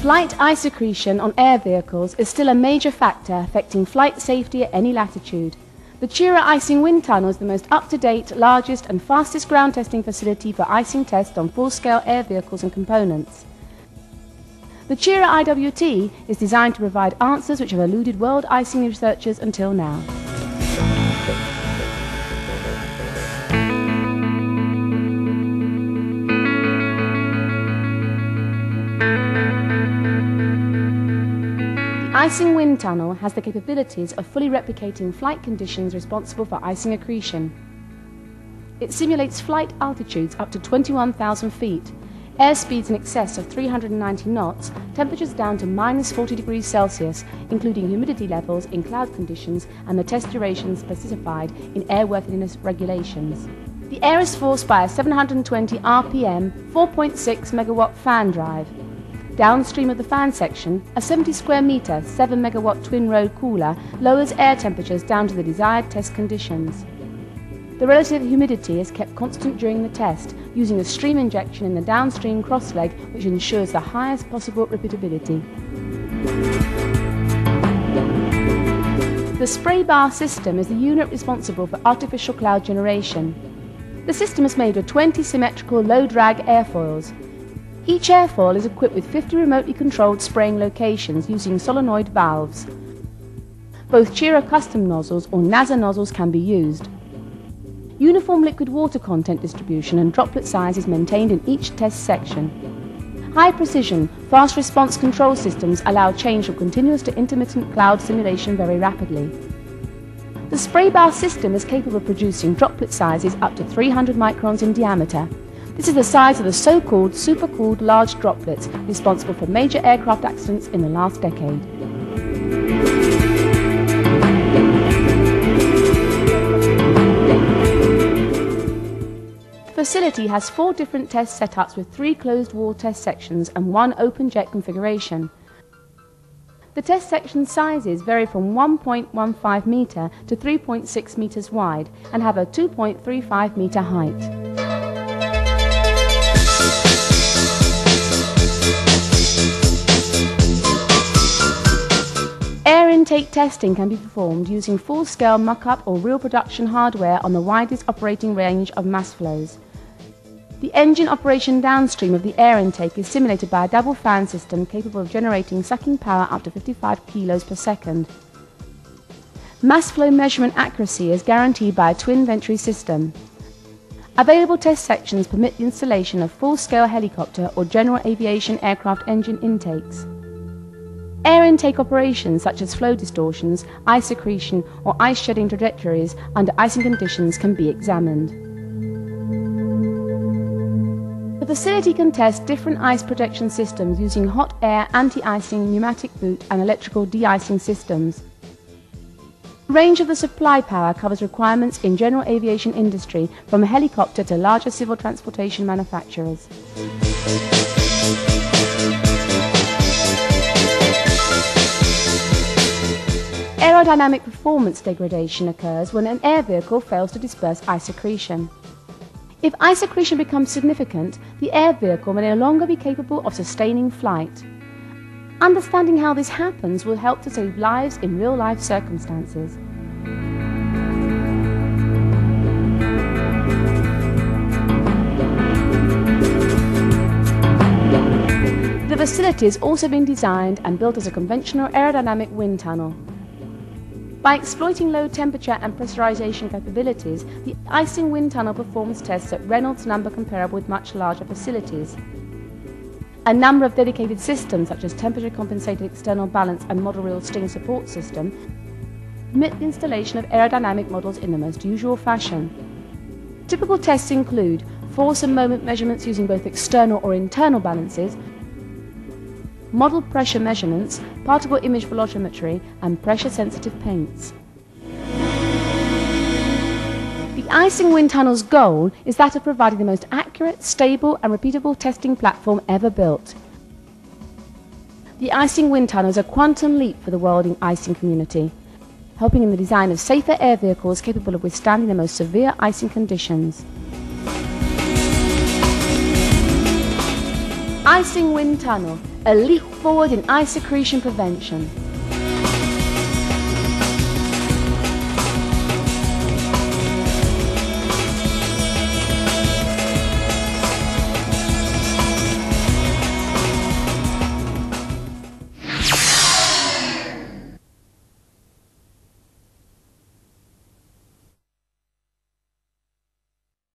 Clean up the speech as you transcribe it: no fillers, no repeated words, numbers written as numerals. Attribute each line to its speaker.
Speaker 1: Flight ice accretion on air vehicles is still a major factor affecting flight safety at any latitude. The CIRA Icing wind tunnel is the most up-to-date, largest and fastest ground testing facility for icing tests on full-scale air vehicles and components. The CIRA IWT is designed to provide answers which have eluded world icing researchers until now. The Icing wind tunnel has the capabilities of fully replicating flight conditions responsible for icing accretion. It simulates flight altitudes up to 21,000 feet, airspeeds in excess of 390 knots, temperatures down to -40 degrees Celsius, including humidity levels in cloud conditions and the test durations specified in airworthiness regulations. The air is forced by a 720 RPM, 4.6 megawatt fan drive. Downstream of the fan section, a 70 square metre, 7 megawatt twin-row cooler lowers air temperatures down to the desired test conditions. The relative humidity is kept constant during the test, using a stream injection in the downstream crossleg, which ensures the highest possible repeatability. The spray bar system is the unit responsible for artificial cloud generation. The system is made of 20 symmetrical low-drag airfoils. Each airfoil is equipped with 50 remotely controlled spraying locations using solenoid valves. Both CIRA custom nozzles or NASA nozzles can be used. Uniform liquid water content distribution and droplet size is maintained in each test section. High precision, fast response control systems allow change from continuous to intermittent cloud simulation very rapidly. The spray bar system is capable of producing droplet sizes up to 300 microns in diameter. This is the size of the so-called supercooled large droplets responsible for major aircraft accidents in the last decade. The facility has 4 different test setups with 3 closed-wall test sections and 1 open jet configuration. The test section sizes vary from 1.15 metre to 3.6 metres wide and have a 2.35 metre height. Air intake testing can be performed using full-scale mock-up or real production hardware on the widest operating range of mass flows. The engine operation downstream of the air intake is simulated by a double fan system capable of generating sucking power up to 55 kilos per second. Mass flow measurement accuracy is guaranteed by a twin venturi system. Available test sections permit the installation of full-scale helicopter or general aviation aircraft engine intakes. Air intake operations such as flow distortions, ice accretion or ice shedding trajectories under icing conditions can be examined. The facility can test different ice protection systems using hot air anti-icing, pneumatic boot and electrical de-icing systems. The range of the supply power covers requirements in general aviation industry from a helicopter to larger civil transportation manufacturers. Aerodynamic performance degradation occurs when an air vehicle fails to disperse ice accretion. If ice accretion becomes significant, the air vehicle may no longer be capable of sustaining flight. Understanding how this happens will help to save lives in real-life circumstances. The facility has also been designed and built as a conventional aerodynamic wind tunnel. By exploiting low temperature and pressurization capabilities, the Icing wind tunnel performs tests at Reynolds number comparable with much larger facilities. A number of dedicated systems such as temperature compensated external balance and model reel sting support system permit the installation of aerodynamic models in the most usual fashion. Typical tests include force and moment measurements using both external or internal balances, model pressure measurements, particle image velocimetry and pressure-sensitive paints. The Icing wind tunnel's goal is that of providing the most accurate, stable and repeatable testing platform ever built. The Icing wind tunnel is a quantum leap for the world icing community, helping in the design of safer air vehicles capable of withstanding the most severe icing conditions. Icing Wind Tunnel, a leap forward in ice accretion prevention.